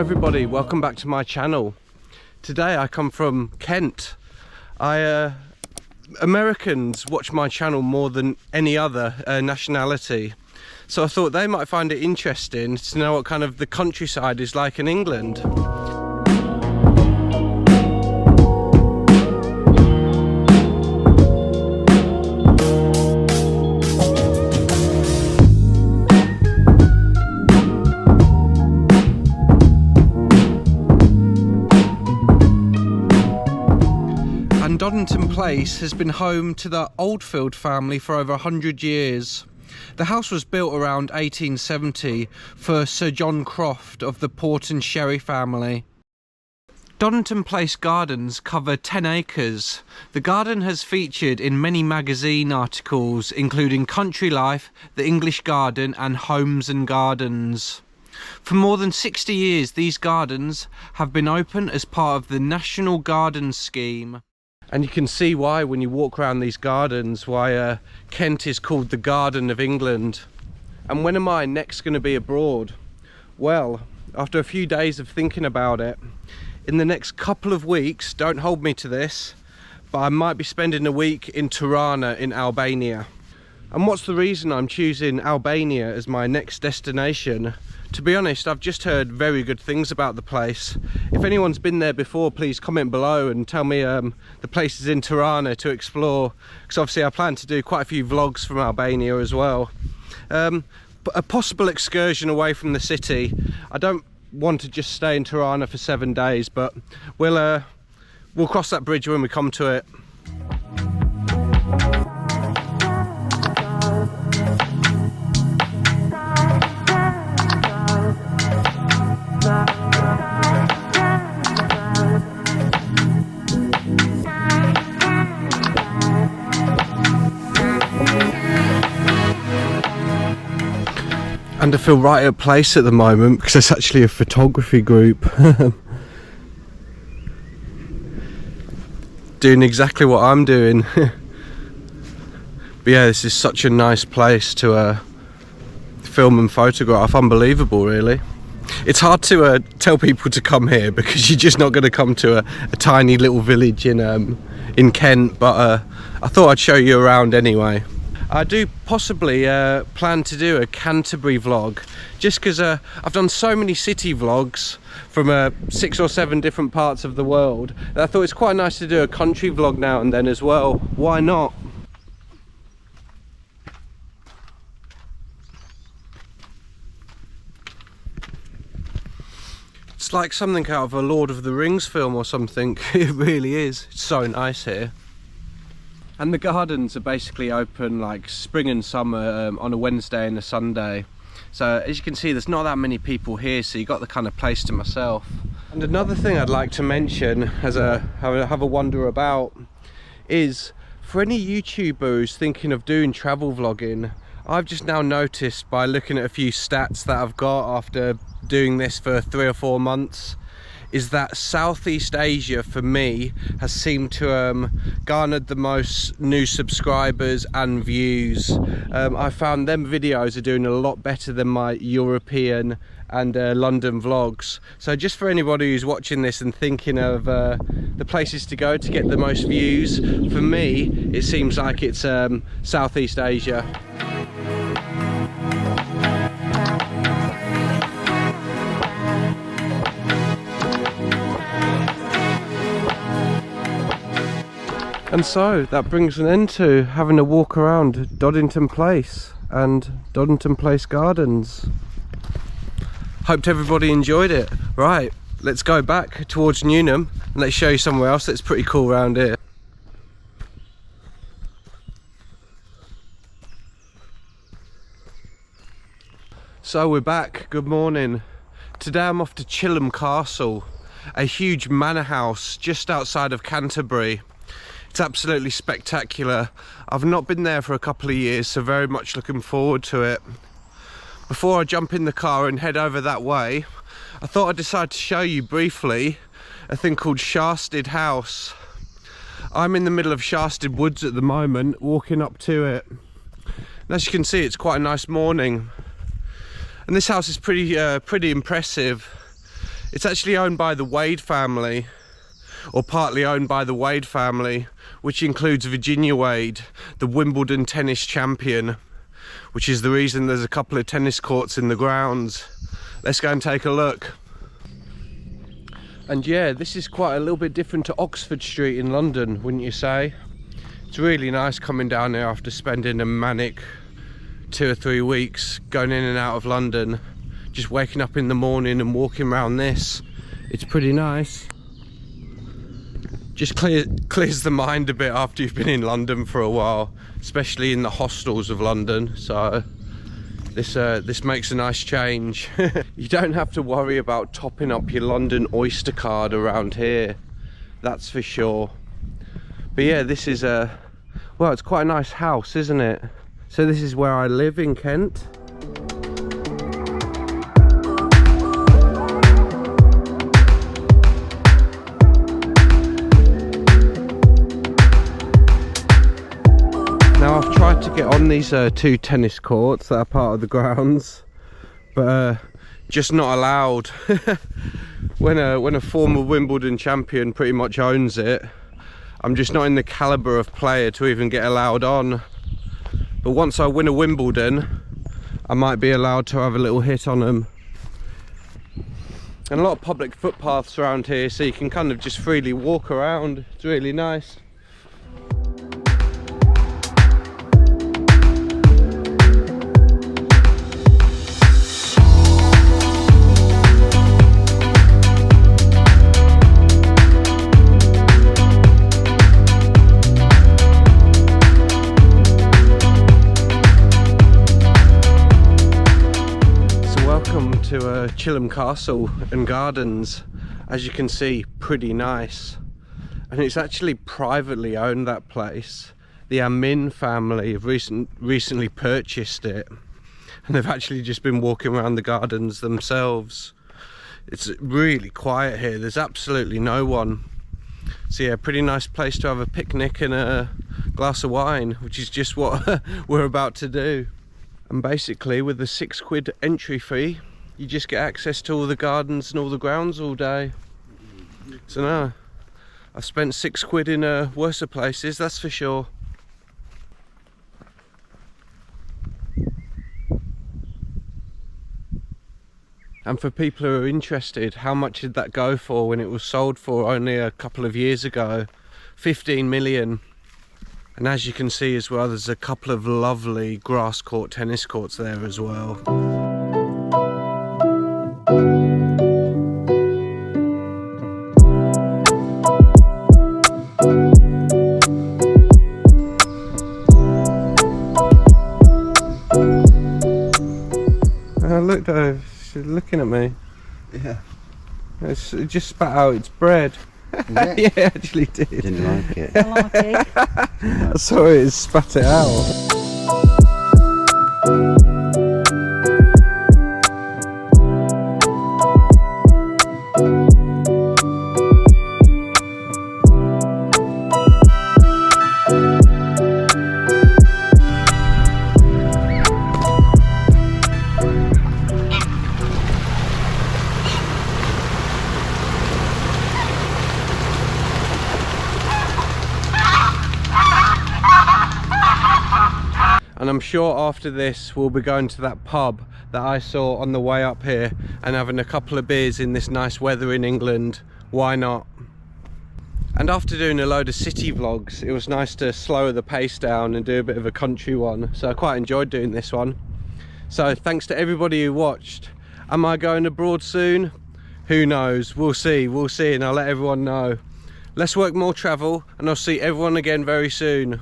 Hello everybody, welcome back to my channel. Today I come from Kent. Americans watch my channel more than any other nationality, so I thought they might find it interesting to know what kind of the countryside is like in England. Donington Place has been home to the Oldfield family for over 100 years. The house was built around 1870 for Sir John Croft of the Port and Sherry family. Donington Place gardens cover 10 acres. The garden has featured in many magazine articles including Country Life, The English Garden and Homes and Gardens. For more than 60 years these gardens have been open as part of the National Garden Scheme. And you can see why when you walk around these gardens, why Kent is called the Garden of England. And when am I next going to be abroad? Well, after a few days of thinking about it, in the next couple of weeks, don't hold me to this, but I might be spending a week in Tirana in Albania. And what's the reason I'm choosing Albania as my next destination? To be honest, I've just heard very good things about the place. If anyone's been there before, please comment below and tell me the places in Tirana to explore, because obviously I plan to do quite a few vlogs from Albania as well. A possible excursion away from the city. I don't want to just stay in Tirana for 7 days, but we'll cross that bridge when we come to it. And I feel right at place at the moment because it's actually a photography group doing exactly what I'm doing. But yeah, this is such a nice place to film and photograph. Unbelievable, really. It's hard to tell people to come here because you're just not going to come to a tiny little village in Kent, but I thought I'd show you around anyway. I do possibly plan to do a Canterbury vlog, just because I've done so many city vlogs from 6 or 7 different parts of the world that I thought it's quite nice to do a country vlog now and then as well. Why not? It's like something out of a Lord of the Rings film or something. It really is. It's so nice here. And the gardens are basically open like spring and summer on a Wednesday and a Sunday. So as you can see, there's not that many people here, so you got the kind of place to myself. And another thing I'd like to mention as have a wander about is for any YouTuber who's thinking of doing travel vlogging, I've just now noticed by looking at a few stats that I've got after doing this for 3 or 4 months, is that Southeast Asia for me has seemed to garnered the most new subscribers and views. I found them videos are doing a lot better than my European and London vlogs. So just for anybody who's watching this and thinking of the places to go to get the most views, for me it seems like it's Southeast Asia. And so that brings an end to having a walk around Donington Place and Donington Place Gardens. Hoped everybody enjoyed it. Right, let's go back towards Newnham and let's show you somewhere else that's pretty cool around here. So we're back, good morning. Today I'm off to Chilham Castle, a huge manor house just outside of Canterbury. It's absolutely spectacular. I've not been there for a couple of years, so very much looking forward to it. Before I jump in the car and head over that way, I thought I'd decide to show you briefly a thing called Sharsted House. I'm in the middle of Sharsted Woods at the moment, walking up to it. And as you can see, it's quite a nice morning. And this house is pretty impressive. It's actually owned by the Wade family, or partly owned by the Wade family, which includes Virginia Wade, the Wimbledon tennis champion, which is the reason there's a couple of tennis courts in the grounds. Let's go and take a look. And yeah, this is quite a little bit different to Oxford Street in London, wouldn't you say? It's really nice coming down here after spending a manic 2 or 3 weeks going in and out of London. Just waking up in the morning and walking around this. It's pretty nice. Just clears the mind a bit after you've been in London for a while, especially in the hostels of London. So this makes a nice change. You don't have to worry about topping up your London Oyster card around here, that's for sure. But yeah, this is well, it's quite a nice house, isn't it? So this is where I live in Kent. Now I've tried to get on these 2 tennis courts that are part of the grounds, but just not allowed. When a former Wimbledon champion pretty much owns it, I'm just not in the calibre of player to even get allowed on. But once I win a Wimbledon, I might be allowed to have a little hit on them. And a lot of public footpaths around here, so you can kind of just freely walk around. It's really nice. To Chilham Castle and Gardens. As you can see, pretty nice, and it's actually privately owned, that place. The Amin family have recently purchased it, and they've actually just been walking around the gardens themselves. It's really quiet here, there's absolutely no one. So yeah, pretty nice place to have a picnic and a glass of wine, which is just what we're about to do. And basically with the £6 entry fee, you just get access to all the gardens and all the grounds all day. So no, I've spent £6 in worse places, that's for sure. And for people who are interested, how much did that go for when it was sold for only a couple of years ago? 15 million. And as you can see as well, there's a couple of lovely grass court tennis courts there as well. Look though, she's looking at me. Yeah. It just spat out its bread. Yeah, it actually did. Didn't like it. I like it. I saw it spat it out. And I'm sure after this we'll be going to that pub that I saw on the way up here and having a couple of beers in this nice weather in England. Why not? And after doing a load of city vlogs, it was nice to slow the pace down and do a bit of a country one. So I quite enjoyed doing this one. So thanks to everybody who watched. Am I going abroad soon? Who knows? We'll see, and I'll let everyone know. Let's work more travel, and I'll see everyone again very soon.